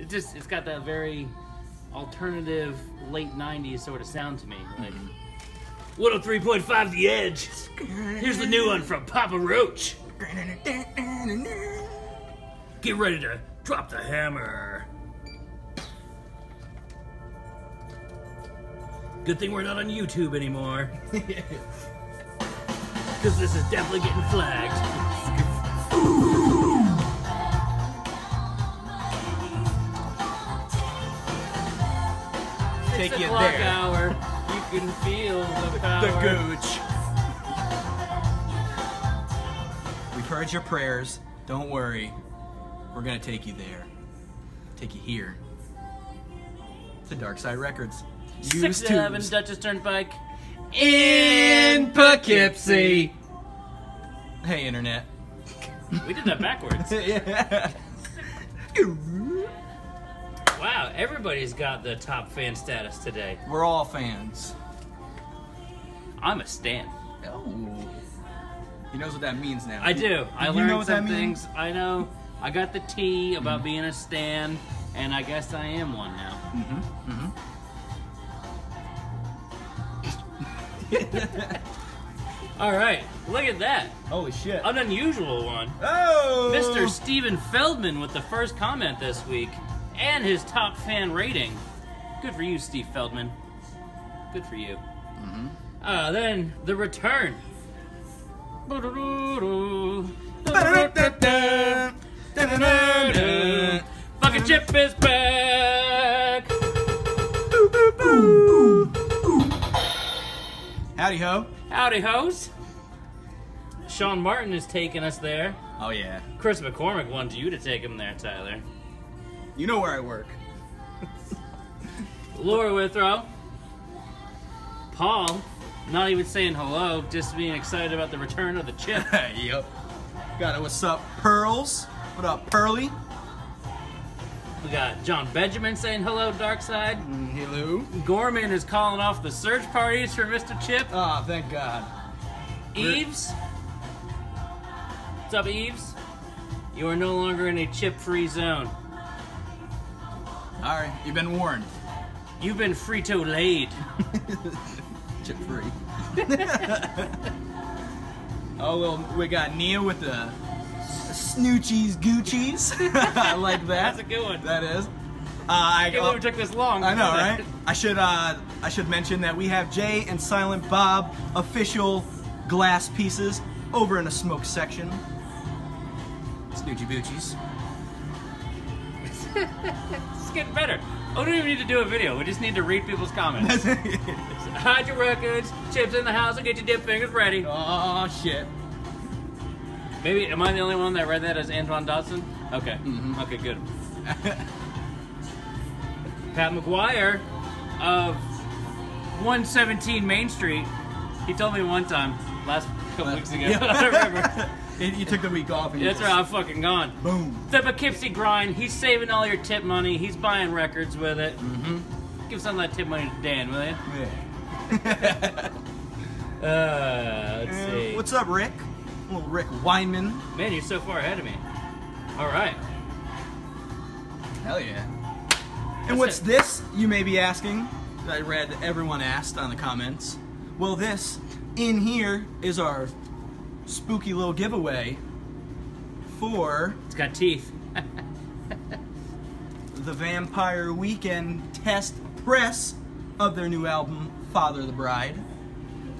It's got that very alternative late 90s sort of sound to me. Like 103.5 The Edge. Here's the new one from Papa Roach. Get ready to drop the hammer. Good thing we're not on YouTube anymore. Because this is definitely getting flagged. Take you o'clock there. Hour, you can feel the power. The gooch. We've heard your prayers. Don't worry. We're gonna take you there. Take you here. To Dark Side Records. 611 Dutchess Turnpike. In Poughkeepsie. Hey, Internet. We did that backwards. Yeah. Wow, everybody's got the top fan status today. We're all fans. I'm a stan. Oh. He knows what that means now. I do. I You learned know what some that means? things. I know. I got the tea about being a stan, and I guess I am one now. All right, look at that. Holy shit. An unusual one. Oh! Mr. Steven Feldman with the first comment this week and his top fan rating. Good for you, Steve Feldman. Good for you. Then the return. Fucking Chip is back. Howdy ho. Howdy hoes. Sean Martin is taking us there. Oh yeah. Chris McCormick wants you to take him there, Tyler. You know where I work. Laura Withrow. Paul, not even saying hello, just being excited about the return of the chip. Yep. Got it. What's up, Pearls? What up, Pearly? We got John Benjamin saying hello, Darkside. Hello. Gorman is calling off the search parties for Mr. Chip. Oh, thank God. Eves. What's up, Eves? You are no longer in a chip-free zone. Alright, you've been warned. You've been Frito-laid. Chip free. Oh, well, we got Nia with the Snoochies Goochies. I like that. That's a good one. That is. I can't believe it took this long. I know, right? I should mention that we have Jay and Silent Bob official glass pieces over in the smoke section. Snoochie Boochies. It's getting better. We don't even need to do a video. We just need to read people's comments. Hide your records. Chips in the house. And get your dip fingers ready. Oh shit. Maybe, am I the only one that read that as Antoine Dodson? Okay. Okay, good. Pat McGuire of 117 Main Street. He told me one time, last couple weeks ago. I don't remember. You took the week off. And That's right, I'm fucking gone. Boom. The Poughkeepsie grind. He's saving all your tip money. He's buying records with it. Give some of that tip money to Dan, will you? Yeah. Let's see. What's up, Rick? Little Rick Weinman. Man, you're so far ahead of me. All right. Hell yeah. And what's this, you may be asking? I read everyone asked on the comments. Well, this in here is our spooky little giveaway for It's got teeth. the Vampire Weekend test press of their new album, Father the Bride.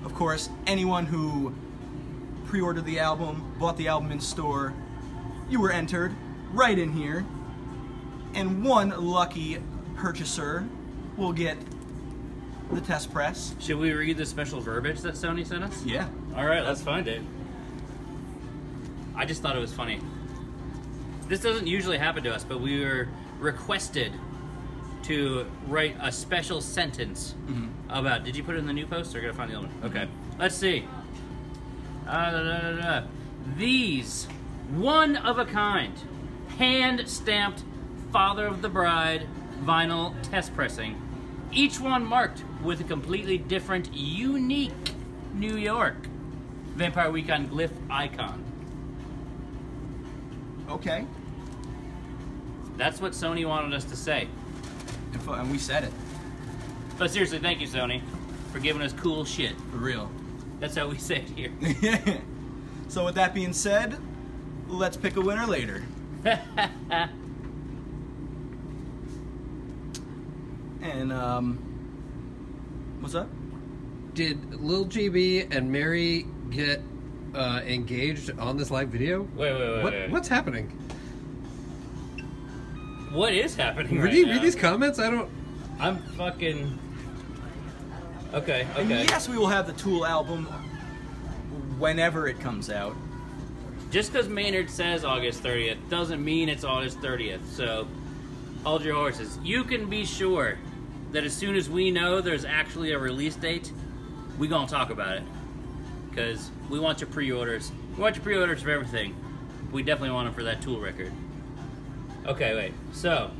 Of course, anyone who pre-ordered the album, bought the album in store, you were entered right in here. And one lucky purchaser will get the test press. Should we read the special verbiage that Sony sent us? Yeah. All right, let's find it. I just thought it was funny. This doesn't usually happen to us, but we were requested to write a special sentence about. Did you put it in the new post, or gotta find the other one? Okay, let's see. These one of a kind, hand stamped Father of the Bride vinyl test pressing, each one marked with a completely different, unique New York Vampire Weekend glyph icon. Okay. That's what Sony wanted us to say. And we said it. But seriously, thank you, Sony, for giving us cool shit. For real. That's how we say it here. So with that being said, let's pick a winner later. And, what's up? Did Lil GB and Mary get engaged on this live video? Wait. What's happening? What is happening Would right you now? read these comments? I'm fucking... Okay. And yes, we will have the Tool album whenever it comes out. Just because Maynard says August 30th doesn't mean it's August 30th, so hold your horses. You can be sure that as soon as we know there's actually a release date, we gonna talk about it. Because we want your pre-orders. We want your pre-orders for everything. We definitely want them for that Tool record. Okay, wait. So,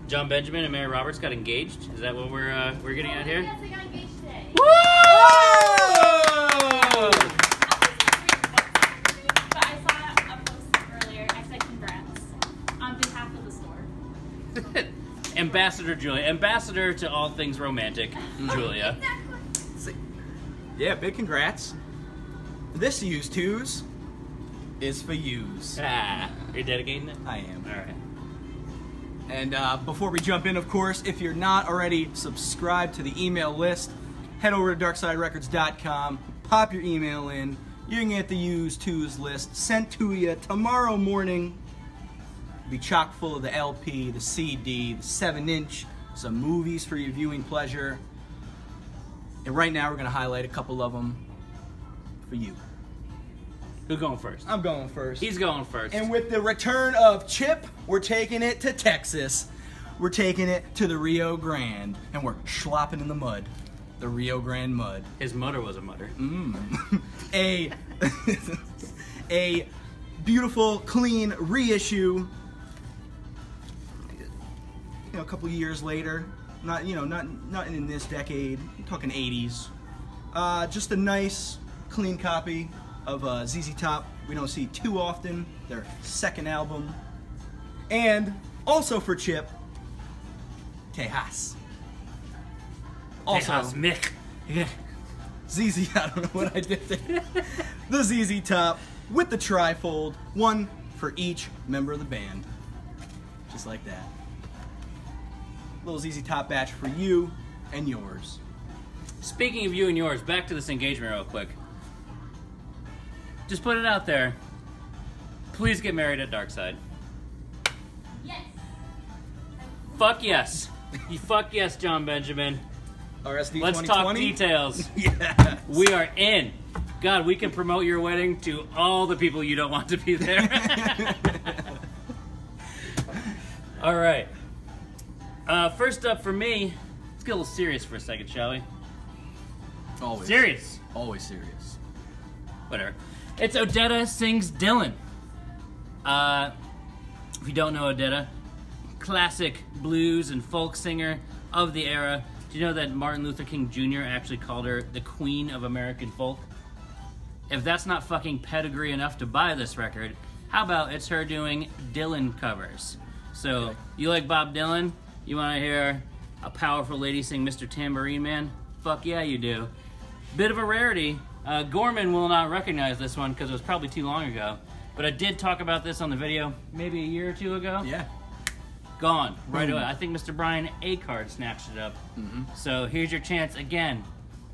John Benjamin and Mary Roberts got engaged? Is that what we're getting at here? Yes, they got engaged today. Woo! But I saw a post earlier. I said congrats on behalf of the store. Ambassador Julia. Ambassador to all things romantic, Julia. Exactly. Yeah, big congrats. This Used Twos is for yous. Ah, are you dedicating it? I am. Alright. And before we jump in, of course, if you're not already subscribed to the email list, head over to darksiderecords.com, pop your email in, you can get the Used Twos list sent to you tomorrow morning. It'll be chock full of the LP, the CD, the 7-inch, some movies for your viewing pleasure. And right now we're going to highlight a couple of them for you. Who's going first? I'm going first. He's going first. And with the return of Chip, we're taking it to Texas. We're taking it to the Rio Grande. And we're slopping in the mud. The Rio Grande mud. His mudder was a mudder. A beautiful, clean reissue. You know, a couple years later. Not in this decade. I'm talking 80s. Just a nice, clean copy of ZZ Top. We don't see too often. Their second album. And also for Chip, Tejas. Also, Tejas Mick. yeah, ZZ, I don't know what I did there. The ZZ Top with the trifold, one for each member of the band. Just like that. Little ZZ Top batch for you and yours. Speaking of you and yours, back to this engagement real quick. Just put it out there. Please get married at Darkside. Yes. Fuck yes. You fuck yes, John Benjamin. RSD Let's 2020? talk details. Yes. We are in. God, we can promote your wedding to all the people you don't want to be there. All right. First up for me, let's get a little serious for a second, shall we? Always. Serious. Always serious. Whatever. It's Odetta Sings Dylan. If you don't know Odetta, classic blues and folk singer of the era. Do you know that Martin Luther King Jr. actually called her the Queen of American Folk? If that's not fucking pedigree enough to buy this record, how about it's her doing Dylan covers? So, Okay. You like Bob Dylan? You want to hear a powerful lady sing Mr. Tambourine Man? Fuck yeah, you do. Bit of a rarity. Gorman will not recognize this one because it was probably too long ago. But I did talk about this on the video maybe a year or two ago. Yeah. Gone right away. I think Mr. Brian Acard snatched it up. So here's your chance again.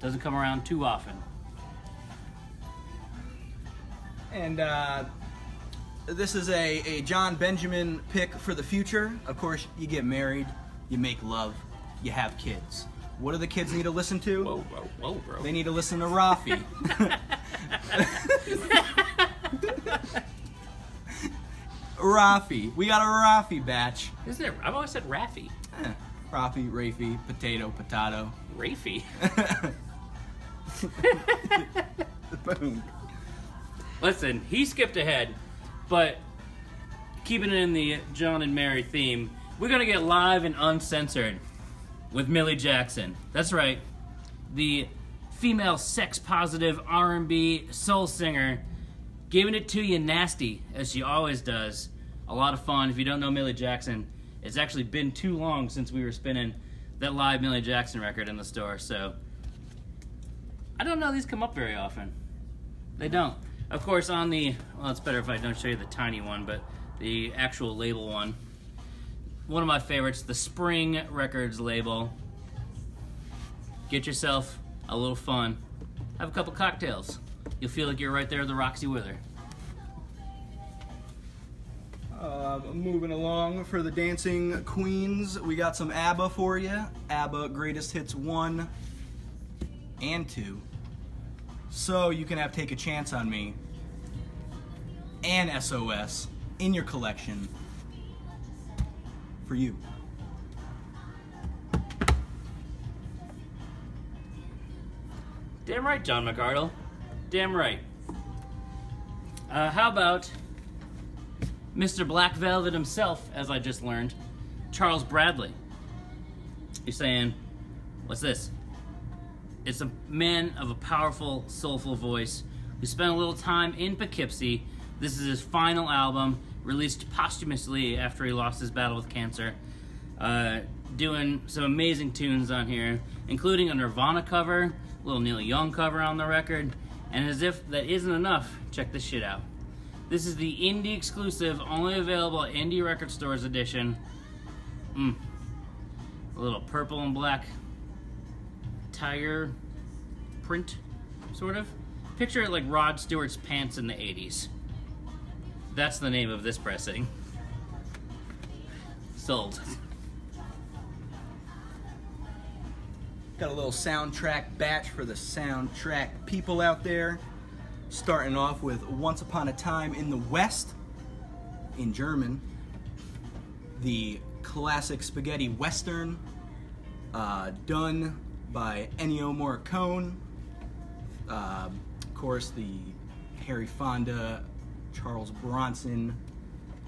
Doesn't come around too often. And this is a John Benjamin pick for the future. Of course, you get married, you make love, you have kids. What do the kids need to listen to? Whoa, bro. They need to listen to Rafi. Rafi. We got a Rafi batch. Isn't it? I've always said Raffy. Rafi, Rafi, potato, potato. Rafy. Boom. Listen, he skipped ahead, but keeping it in the John and Mary theme, we're gonna get live and uncensored with Millie Jackson. That's right, the female sex-positive R&B soul singer, giving it to you nasty, as she always does, A lot of fun. If you don't know Millie Jackson, it's actually been too long since we were spinning that live Millie Jackson record in the store, so I don't know these come up very often. They don't. Of course, on the, well, it's better if I don't show you the tiny one, but the actual label one. One of my favorites, the Spring Records label. Get yourself a little fun. Have a couple cocktails. You'll feel like you're right there at the Roxy with her. Moving along for the dancing queens, we got some ABBA for you. ABBA Greatest Hits 1 and 2. So you can have Take a Chance on Me and SOS in your collection for you. Damn right, John McArdle. Damn right. How about Mr. Black Velvet himself, as I just learned, Charles Bradley. You're saying, what's this? It's a man of a powerful, soulful voice who spent a little time in Poughkeepsie. This is his final album, released posthumously after he lost his battle with cancer. Doing some amazing tunes on here, including a Nirvana cover, a little Neil Young cover on the record, and as if that isn't enough, check this shit out. This is the indie exclusive, only available at indie record stores edition. A little purple and black tiger print, sort of. Picture it like Rod Stewart's pants in the 80s. That's the name of this pressing. Sold. Got a little soundtrack batch for the soundtrack people out there. Starting off with Once Upon a Time in the West, in German. The classic spaghetti western, done by Ennio Morricone. Of course, the Harry Fonda, Charles Bronson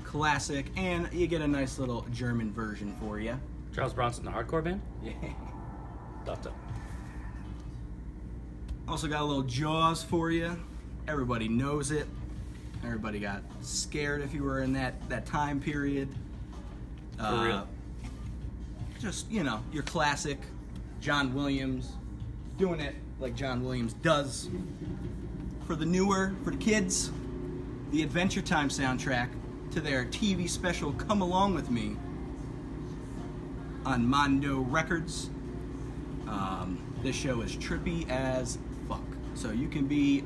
classic, and you get a nice little German version for you. Charles Bronson, the hardcore band? Yeah. Thought so. Also got a little Jaws for you. Everybody knows it. Everybody got scared if you were in that time period. For real. Just, you know, your classic John Williams, doing it like John Williams does. For the newer, for the kids, the Adventure Time soundtrack to their TV special Come Along With Me on Mondo Records. This show is trippy as fuck. So you can be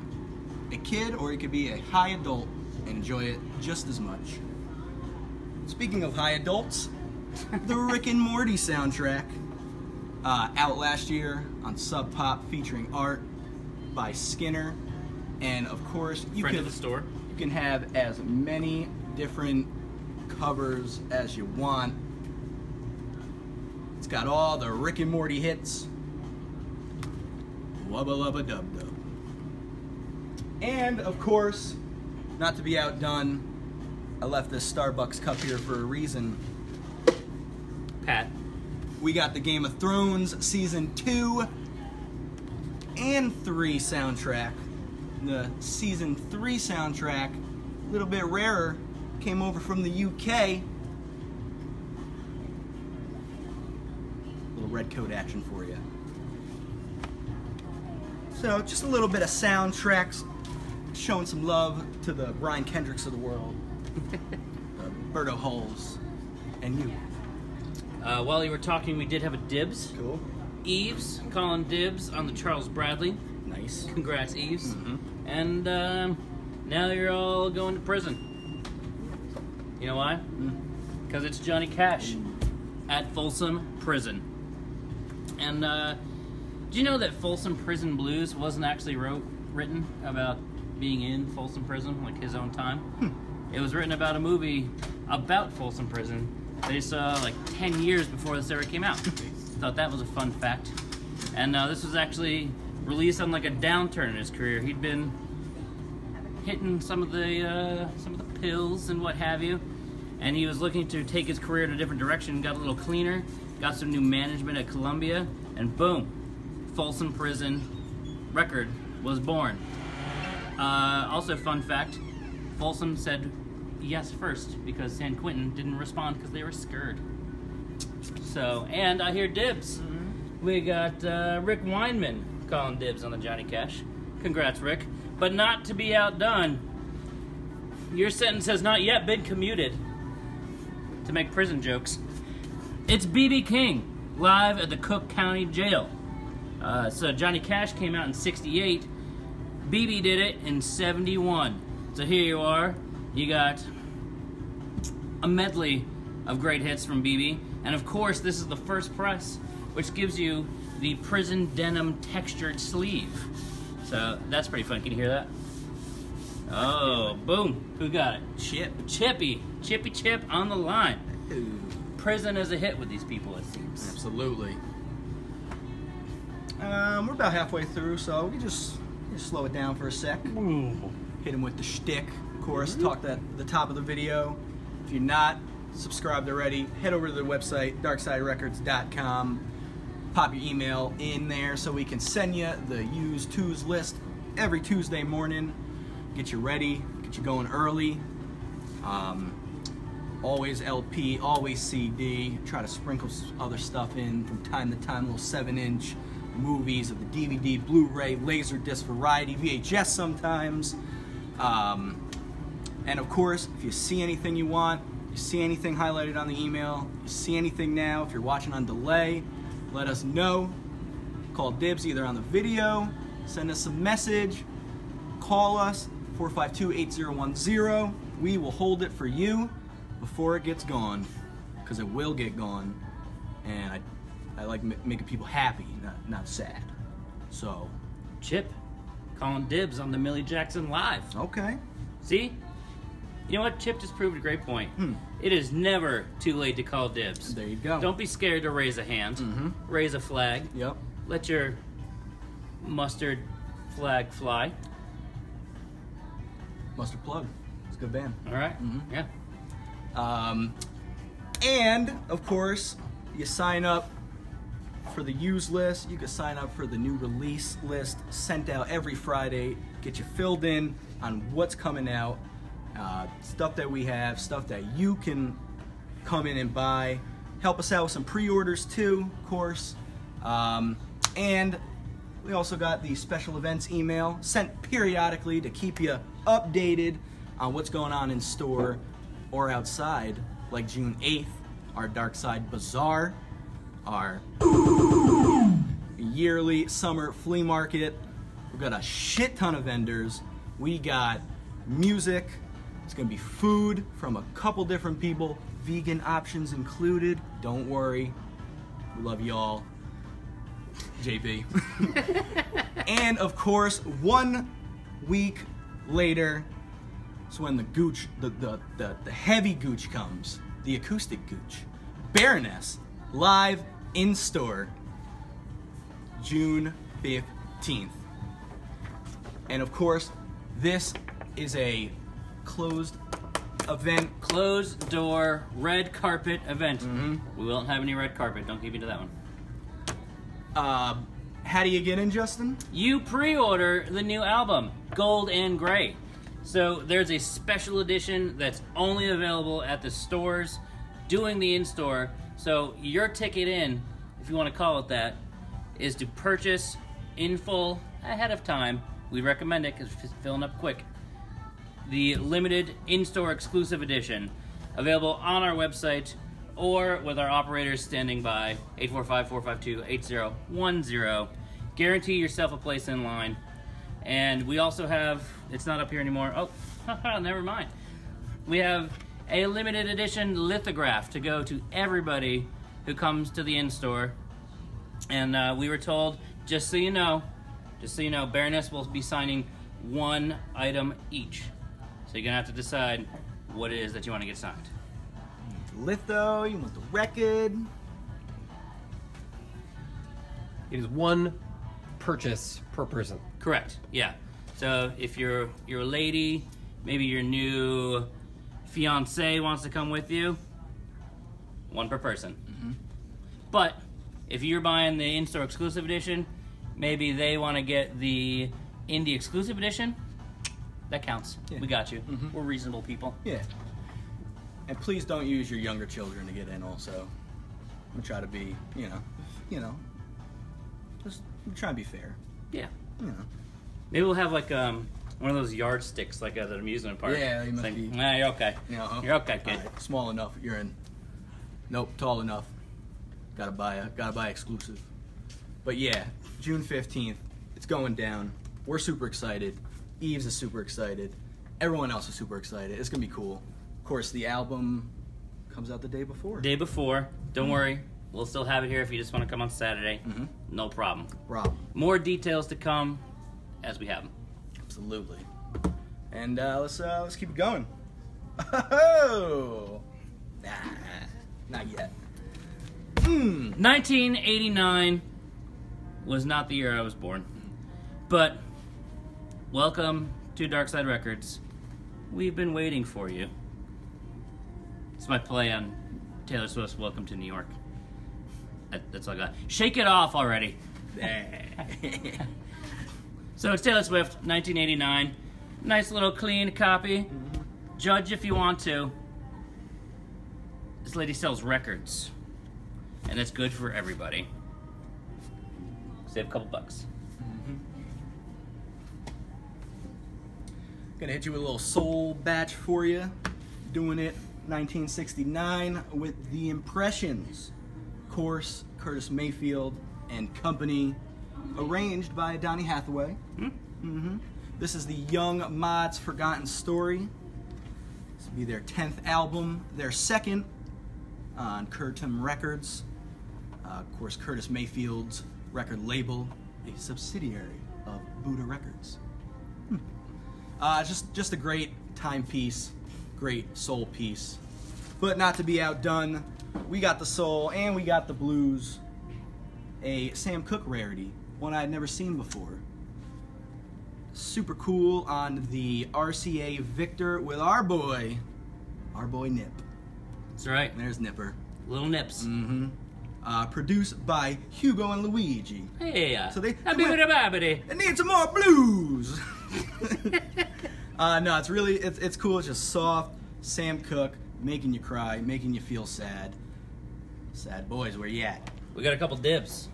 a kid or you could be a high adult and enjoy it just as much. Speaking of high adults, the Rick and Morty soundtrack, out last year on Sub Pop, featuring art by Skinner, and of course you Friend of the store. You can have as many different covers as you want. It's got all the Rick and Morty hits. Wubba lubba dub dub. And of course, not to be outdone, I left this Starbucks cup here for a reason. Pat. We got the Game of Thrones Season 2 and 3 soundtrack. The Season 3 soundtrack, a little bit rarer, came over from the UK. Little red coat action for you. So, just a little bit of soundtracks, showing some love to the Brian Kendricks of the world, the Berto Hulls, and you. While you were talking, we did have a dibs. Cool. Eves calling dibs on the Charles Bradley. Nice. Congrats, Eves. Mm-hmm. And now you're all going to prison. You know why? Because it's Johnny Cash at Folsom Prison. And do you know that Folsom Prison Blues wasn't actually written about being in Folsom Prison, like his own time? It was written about a movie about Folsom Prison they saw like 10 years before this ever came out. Thought that was a fun fact. And this was actually released on like a downturn in his career. He'd been hitting some of the pills and what have you, and he was looking to take his career in a different direction. Got a little cleaner, got some new management at Columbia, and boom, Folsom Prison record was born. Also, fun fact: Folsom said, yes first because San Quentin didn't respond because they were scared. So, and I hear dibs. We got Rick Weinman calling dibs on the Johnny Cash. Congrats, Rick. But not to be outdone, your sentence has not yet been commuted to make prison jokes. It's B.B. King, live at the Cooke County Jail. So Johnny Cash came out in 68. B.B. did it in 71. So here you are. You got a medley of great hits from B.B. And of course, this is the first press, which gives you the prison denim textured sleeve. So that's pretty fun. Can you hear that? Oh, boom. Who got it? Chippy Chip on the line. Prison is a hit with these people, it seems. Absolutely. We're about halfway through, so we just slow it down for a sec. Hit him with the shtick, of course. Talked at the top of the video. If you're not subscribed already, head over to the website, darksiderecords.com. Pop your email in there so we can send you the used twos list every Tuesday morning. Get you ready, get you going early. Always LP, always CD. Try to sprinkle other stuff in from time to time, little 7-inch movies of the DVD, Blu-ray, Laserdisc variety, VHS sometimes. And of course, if you see anything you want, you see anything highlighted on the email, you see anything now, if you're watching on delay, let us know. Call dibs either on the video, send us a message, call us, 452-8010. We will hold it for you before it gets gone, because it will get gone. And I like making people happy, not sad. So, Chip calling dibs on the Millie Jackson live. okay. See? You know what? Chip just proved a great point. It is never too late to call dibs. There you go. Don't be scared to raise a hand. Raise a flag. Yep. Let your mustard flag fly. Mustard Plug. It's a good band. All right? Yeah. And, of course, you sign up for the used list. You can sign up for the new release list sent out every Friday. Get you filled in on what's coming out. Stuff that we have, stuff that you can come in and buy. Help us out with some pre-orders too, of course. And we also got the special events email sent periodically to keep you updated on what's going on in store or outside, like June 8th, our Dark Side Bazaar, our yearly summer flea market. We've got a shit ton of vendors. We got music. It's gonna be food from a couple different people, vegan options included. Don't worry, we love y'all. JB. And of course, 1 week later, it's when the gooch, the heavy gooch comes, the acoustic gooch. Baroness, live in store, June 15th. And of course, this is a closed event. Closed door, red carpet event. We won't have any red carpet. Don't keep me to that one. How do you get in, Justin? You pre-order the new album, Gold and Gray. So there's a special edition that's only available at the stores doing the in-store. So your ticket in, if you want to call it that, is to purchase in full ahead of time. We recommend it because it's filling up quick. The limited in-store exclusive edition, available on our website or with our operators standing by, 845-452-8010. Guarantee yourself a place in line. And we also have, it's not up here anymore. Oh, never mind. We have a limited edition lithograph to go to everybody who comes to the in-store. And we were told, just so you know, Baroness will be signing 1 item each. So you're gonna have to decide what it is that you want to get signed. Litho, you want the record. It is 1 purchase per person. Correct. Yeah. So if you're a lady, maybe your new fiance wants to come with you, 1 per person. But if you're buying the in-store exclusive edition, maybe they want to get the indie exclusive edition. That counts. Yeah. We got you. We're reasonable people. Yeah. And please don't use your younger children to get in also. I'm trying to be, you know, just trying to be fair. Yeah. You know. Maybe we'll have like one of those yardsticks like at an amusement park. Yeah, you It's must like, be. Nah, you're okay. You're okay, kid. Right, small enough, you're in. Nope, tall enough. Gotta buy exclusive. But yeah, June 15th, it's going down. We're super excited. Eves is super excited. Everyone else is super excited. It's gonna be cool. Of course, the album comes out the day before. Day before. Don't worry. We'll still have it here if you just want to come on Saturday. No problem. More details to come as we have them. Absolutely. And let's keep it going. Oh, nah, not yet. 1989 was not the year I was born, but welcome to Dark Side Records. We've been waiting for you. It's my play on Taylor Swift's "Welcome to New York." That's all I got. Shake it off already. So it's Taylor Swift, 1989. Nice little clean copy. Judge if you want to. This lady sells records. And it's good for everybody. Save a couple bucks. Gonna hit you with a little soul batch for you. Doing it 1969 with The Impressions. Of course, Curtis Mayfield and Company. Arranged by Donny Hathaway. This is the Young Mod's Forgotten Story. This will be their 10th album, their second on Curtum Records. Of course, Curtis Mayfield's record label, a subsidiary of Buddha Records. Just a great timepiece, great soul piece. But not to be outdone, we got the soul and we got the blues. A Sam Cooke rarity, one I had never seen before. Super cool on the RCA Victor with our boy Nip. That's right. There's Nipper. Little Nips. Produced by Hugo and Luigi. Hey, So they Babbity. need some more blues. No, it's really it's cool. It's just soft. Sam Cooke making you cry, making you feel sad. Sad boys, where you at? We got a couple dibs.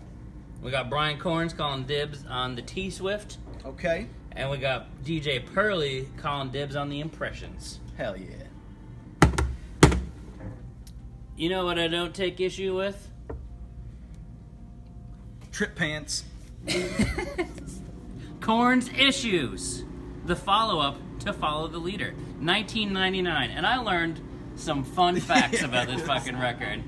We got Brian Corns calling dibs on the T-Swift. Okay. And we got DJ Pearly calling dibs on the Impressions. Hell yeah. You know what I don't take issue with? Trip pants. Korn's Issues. The follow-up to Follow the Leader. 1999. And I learned some fun facts about this fucking record.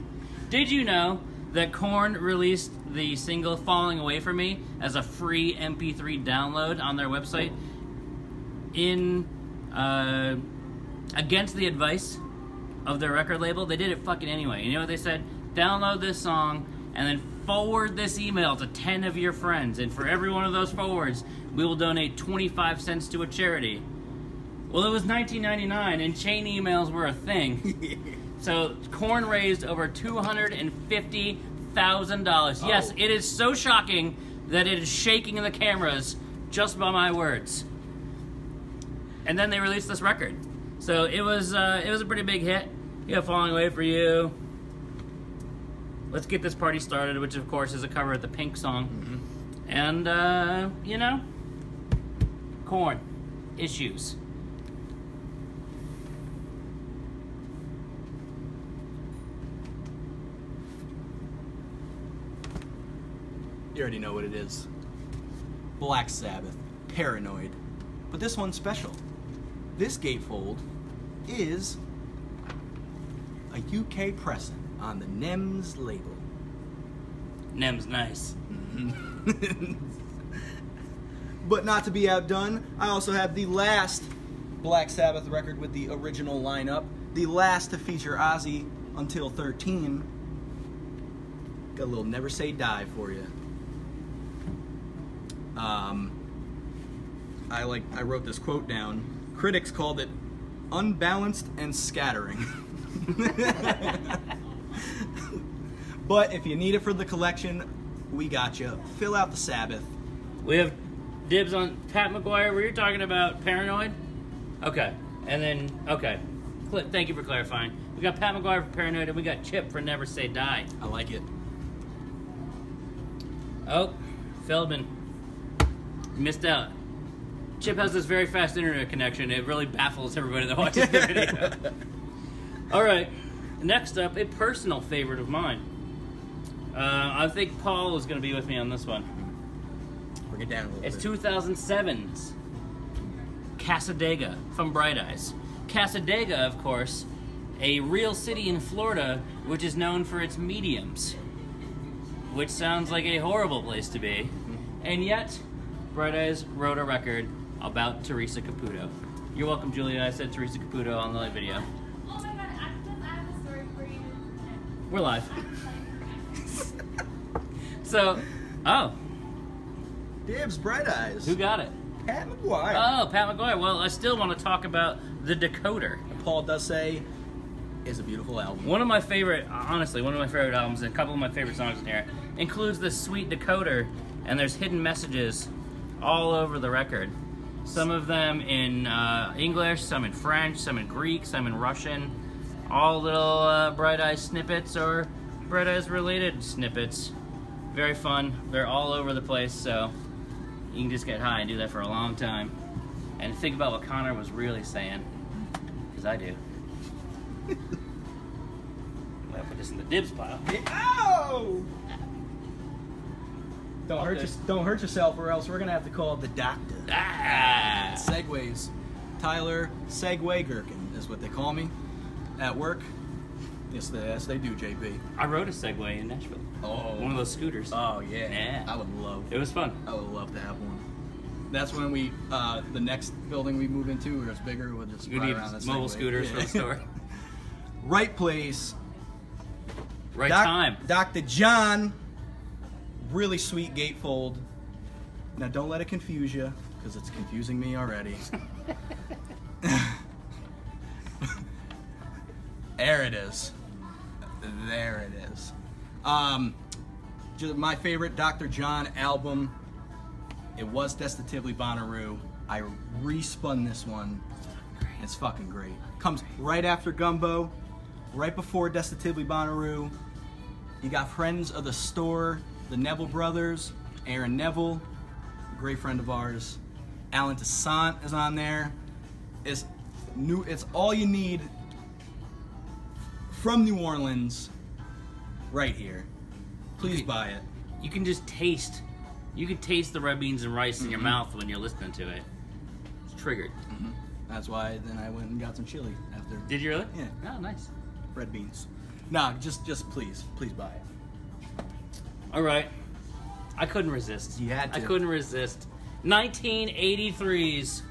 Did you know that Korn released the single Falling Away From Me as a free MP3 download on their website in against the advice of their record label? They did it fucking anyway. You know what they said? Download this song and then forward this email to 10 of your friends, and for every one of those forwards we will donate 25 cents to a charity. Well, it was 1999 and chain emails were a thing. So Korn raised over $250,000. Yes, it is so shocking that it is shaking in the cameras just by my words. And then they released this record. So it was a pretty big hit. Yeah, Falling Away For You. Let's Get This Party Started, which of course is a cover of the Pink song. And you know, Korn, Issues. You already know what it is. Black Sabbath, Paranoid. But this one's special. This gatefold is a UK pressing on the NEMS label. NEMS nice. But not to be outdone, I also have the last Black Sabbath record with the original lineup. The last to feature Ozzy until 13. Got a little Never Say Die for you. I wrote this quote down. Critics called it unbalanced and scattering. But if you need it for the collection, we got you. Fill out the Sabbath. We have dibs on Pat McGuire. Were you talking about Paranoid? Okay. And then, okay. Thank you for clarifying. We got Pat McGuire for Paranoid, and we got Chip for Never Say Die. I like it. Oh, Feldman. Missed out. Chip has this very fast internet connection. It really baffles everybody that watches the video. Alright, next up, a personal favorite of mine. I think Paul is going to be with me on this one. Bring it down a little It's bit. 2007's Casadega from Bright Eyes. Casadega, of course, a real city in Florida which is known for its mediums, which sounds like a horrible place to be. And yet, Bright Eyes wrote a record about Teresa Caputo. You're welcome, Julia. I said Teresa Caputo on the live video. Oh my god, I have a story for you. We're live. So, oh, Dibs, Bright Eyes. who got it? Pat McGuire. Oh, Pat McGuire. Well, I still want to talk about The Decoder. Paul does say is a beautiful album. One of my favorite, honestly, one of my favorite albums, and a couple of my favorite songs in here, includes the sweet decoder, and there's hidden messages all over the record. Some of them in English, some in French, some in Greek, some in Russian. All little Bright Eyes snippets or Bright Eyes related snippets. Very fun. They're all over the place, so you can just get high and do that for a long time. And think about what Connor was really saying, because I do. I'm gonna put this in the dibs pile. Oh! Okay. Don't hurt yourself, or else we're gonna have to call the doctor. Ah! Segways. Tyler Segway Gherkin is what they call me at work. Yes, they do, JP. I rode a Segway in Nashville. Oh. One of those scooters. Oh yeah. Yeah. I would love. It was fun. I would love to have one. That's when we, the next building we move into, where it's bigger, we'll just You ride need around the mobile Segway. scooters for the store. Right place. Right time. Dr. John. Really sweet gatefold. Now don't let it confuse you, because it's confusing me already. There it is. There it is. Just my favorite Dr. John album. It was Destitutively Bonnaroo. I respun this one. It's fucking great. Comes right after Gumbo, right before Destitutively Bonnaroo. You got Friends of the Store, the Neville brothers, Aaron Neville, a great friend of ours. Alan Toussaint is on there. It's new. It's all you need from New Orleans, right here. Please buy it. You can just taste. You can taste the red beans and rice in your mouth when you're listening to it. It's triggered. That's why then I went and got some chili after. Did you really? Yeah. Oh, nice. Red beans. Nah, just please buy it. All right. I couldn't resist. You had to. I couldn't resist. 1983's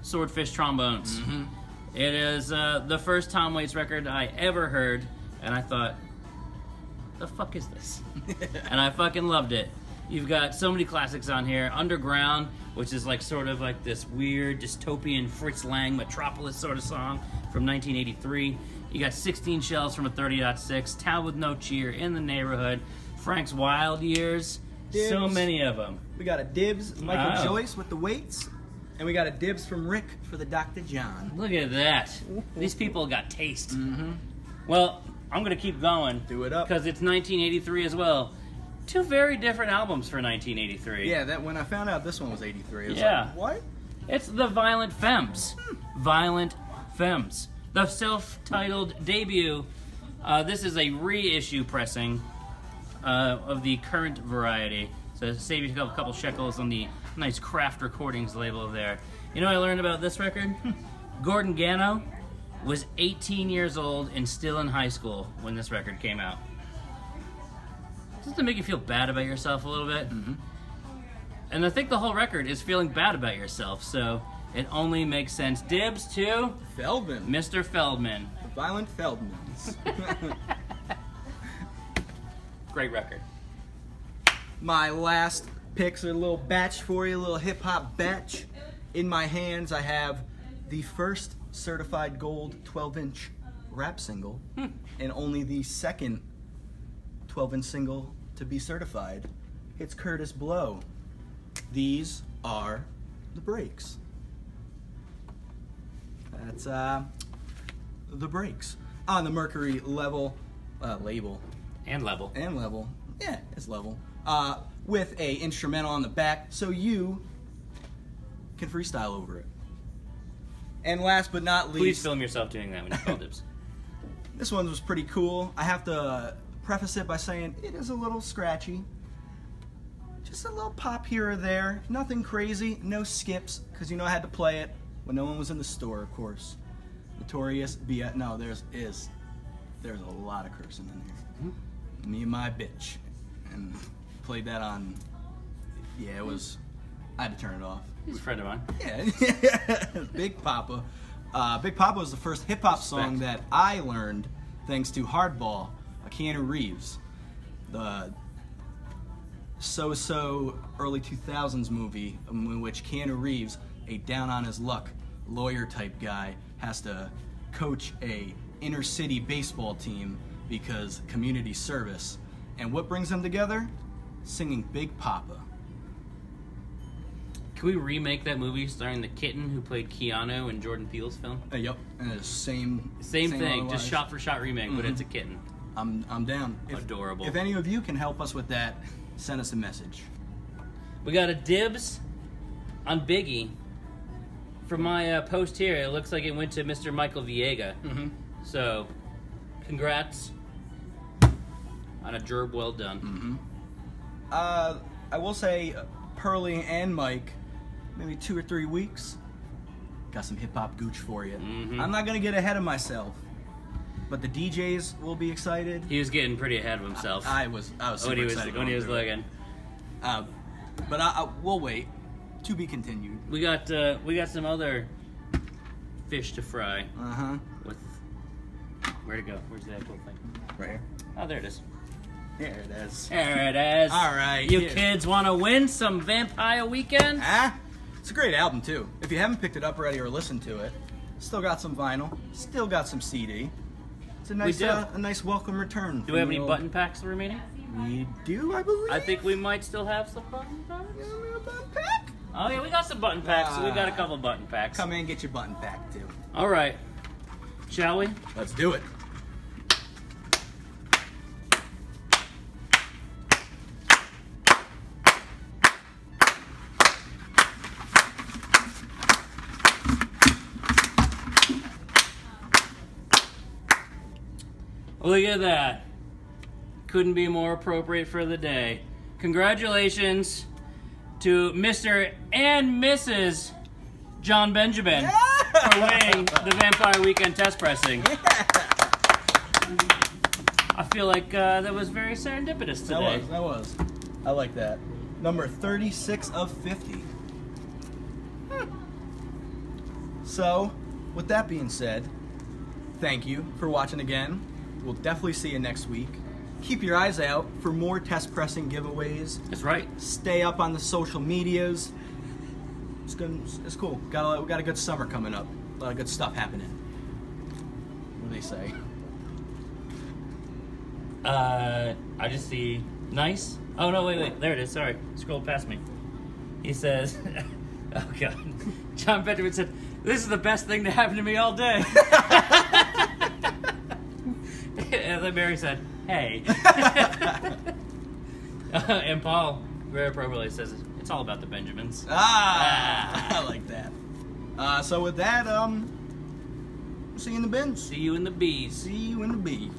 Swordfish Trombones. It is the first Tom Waits record I ever heard, and I thought, the fuck is this? And I fucking loved it. You've got so many classics on here. Underground, which is like sort of like this weird dystopian Fritz Lang Metropolis sort of song from 1983. You got 16 Shells from a 30.6, Town with No Cheer, In the Neighborhood, Frank's Wild Years, so Dibs. many of them. We got a dibs, Michael Oh. Joyce with the weights, and we got a dibs from Rick for the Dr. John. Look at that. These people got taste. Well, I'm going to keep going. Do it up. Because it's 1983 as well. Two very different albums for 1983. Yeah, that when I found out this one was 83, I was Yeah. like, what? It's the Violent Femmes. Violent Femmes. The self-titled debut. This is a reissue pressing of the current variety. So save you a couple shekels on the nice Craft Recordings label there. You know what I learned about this record? Gordon Gano was 18 years old and still in high school when this record came out. Doesn't that make you feel bad about yourself a little bit? And I think the whole record is feeling bad about yourself, so it only makes sense. Dibs to Feldman. Mr. Feldman. The Violent Feldmans. Great record. My last picks are a little batch for you, a little hip-hop batch. In my hands, I have the first certified gold 12-inch rap single, and only the second 12-inch single to be certified. It's Curtis Blow. These are the breaks. That's the brakes on the Mercury label. And level. Yeah, it's level. With a instrumental on the back, so you can freestyle over it. And last but not least, Please film yourself doing that when you call dibs. this one was pretty cool. I have to preface it by saying it is a little scratchy. Just a little pop here or there. Nothing crazy. No skips, because you know I had to play it when no one was in the store, of course. Notorious B.S. No, there's a lot of cursing in here. Me and my bitch. And played that on, yeah, it was, I had to turn it off. He's a friend of mine. Yeah. Big Papa. Big Papa was the first hip-hop song that I learned thanks to Hardball, Keanu Reeves. The so-so early 2000s movie in which Keanu Reeves, a down-on-his-luck lawyer-type guy, has to coach a inner-city baseball team because community service. And what brings them together? Singing Big Papa. Can we remake that movie starring the kitten who played Keanu in Jordan Peele's film? Yep, and it's same thing, otherwise. just shot for shot remake, but it's a kitten. I'm down. Adorable. If any of you can help us with that, send us a message. We got a dibs on Biggie. From my post here, it looks like it went to Mr. Michael Viega. So, congrats on a job well done. I will say, Pearly and Mike, maybe 2 or 3 weeks, got some hip-hop gooch for you. I'm not going to get ahead of myself, but the DJs will be excited. He was getting pretty ahead of himself. I was super excited when he was looking. But we'll wait. To be continued. We got some other fish to fry. With where'd it go? Where's the actual thing? Right here. Oh, there it is. There it is. There it is. All right. You kids want to win some Vampire Weekend? It's a great album too. If you haven't picked it up already or listened to it, still got some vinyl, still got some CD. It's a nice welcome return. Do we have any button packs remaining? We do, I believe. I think we might still have some button packs. Button pack? Oh yeah, we got some button packs. We got a couple button packs. Come in and get your button pack too. All right. Shall we? Let's do it. Look at that. Couldn't be more appropriate for the day. Congratulations to Mr. and Mrs. John Benjamin for winning the Vampire Weekend test pressing. I feel like that was very serendipitous today. That was. I like that. Number 36 of 50. So, with that being said, thank you for watching again. We'll definitely see you next week. Keep your eyes out for more test pressing giveaways. That's right. Stay up on the social medias. It's good. It's cool. We got a good summer coming up. A lot of good stuff happening. What do they say? I just see nice. Oh no, wait. There it is. Sorry, scrolled past me. He says, "Oh God." John Benjamin said, "This is the best thing to happen to me all day." And then Mary said, "Hey." And Paul very appropriately says, "It's all about the Benjamins." I like that. So with that, see you in the bins. See you in the bees. See you in the bee.